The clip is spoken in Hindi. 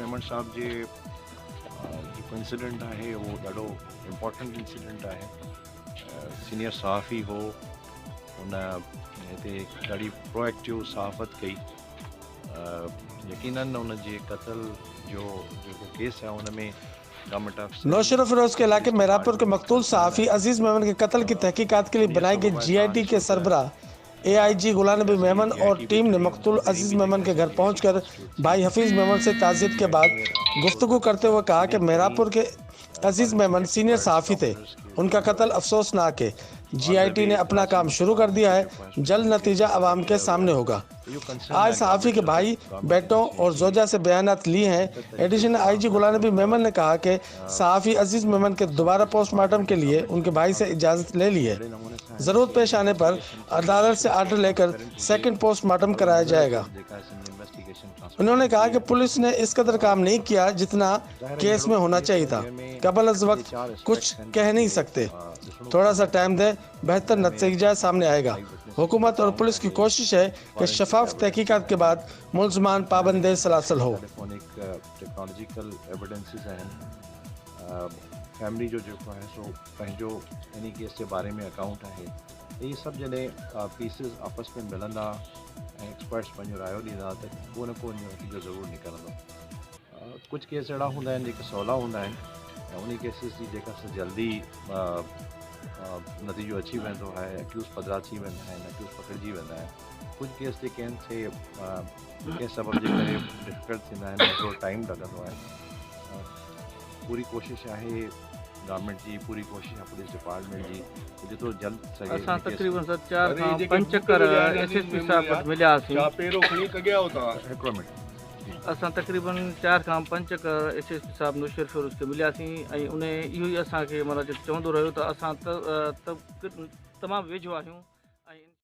मेमन साहब जे जेको इंसिडेंट आहे उहो ॾाढो इम्पोर्टेंट इंसिडेंट आहे। सीनियर सहाफ़ी हो, हुन हिते ॾाढी प्रोएक्टिव सहाफ़त कई। यकीनन उन जे क़त्ल जो जेको केस आहे हुन में गवर्नमेंट ऑफ नौशेरा फिरोज के इलाके मेहरापुर के मकतूल सहाफ़ी अजीज मेमन के कत्ल की तहकीकात के लिए बनाई गई GIT के सरबराह AIG गुलाम नबी मेमन और टीम ने मकतूल अजीज मेमन के घर पहुंचकर भाई हफीज मेमन से ताज़ियत के बाद गुफ्तगू करते हुए कहा कि मेहरापुर के अजीज मेमन सीनियर सहाफ़ी थे, उनका कत्ल अफसोसनाक है। GIT ने अपना काम शुरू कर दिया है, जल्द नतीजा अवाम के सामने होगा। आज सहाफ़ी के भाई, बेटों और जोजा से बयानात लिए हैं। एडिशनल IG गुलाम नबी मेमन ने कहा कि सहाफ़ी अजीज मेमन के दोबारा पोस्टमार्टम के लिए उनके भाई से इजाज़त ले ली है। ज़रूरत पेश आने पर अदालत से आर्डर लेकर सेकंड पोस्टमार्टम कराया जाएगा। उन्होंने कहा कि पुलिस ने इस कदर काम नहीं किया जितना केस में होना चाहिए था। कबल अज़ वक्त कुछ कह नहीं सकते, थोड़ा सा टाइम दें, बेहतर नतीजा सामने आएगा। हुकूमत और पुलिस की कोशिश है कि शफाफ तहकीकात के बाद मुल्ज़मान पाबंद सलासल हो। टेक्नोलॉजिकल एविडेंसिस आहिनि, फैमिली जो जेको आहे सो पंहिंजो इन केस जे बारे में अकाउंट आहे। ये सब जॾहिं पीसिस आपस में मिलंदा ऐं एक्सपर्ट्स पंहिंजो रायो ॾींदा त को न को नतीजो ज़रूरु निकिरंदो। कुछ केस अहिड़ा हूंदा आहिनि जेके सवला हूंदा आहिनि ऐं उन केसिस जी जेका जल्दी नतीजो अची वेंदो आहे, एक्यूज़ पधरा थी वेंदा आहिनि, एक्यूज़ पकड़िजी वेंदा आहिनि। कुछ केस जेके आहिनि से कंहिं सबब जे करे डिफिकल्ट थींदा आहिनि, थोरो टाइम लॻंदो आहे। पूरी कोशिश आहे गवर्नमेंट जी, पूरी कोशिश आहे पुलिस डिपार्टमेंट जी जेतिरो जल्द सघे। असां तक़रीबन 4 खां 5 चक्कर SSP साहब वटि मिलियासीं। हिकिड़ो मिनट, असां तक़रीबन 4 खां 5 चक्कर SSP साहब नौशेरा फिरोज खे मिलियासीं ऐं उन इहो ई असांखे माना चवंदो रहियो त असां तमामु वेझो आहियूं।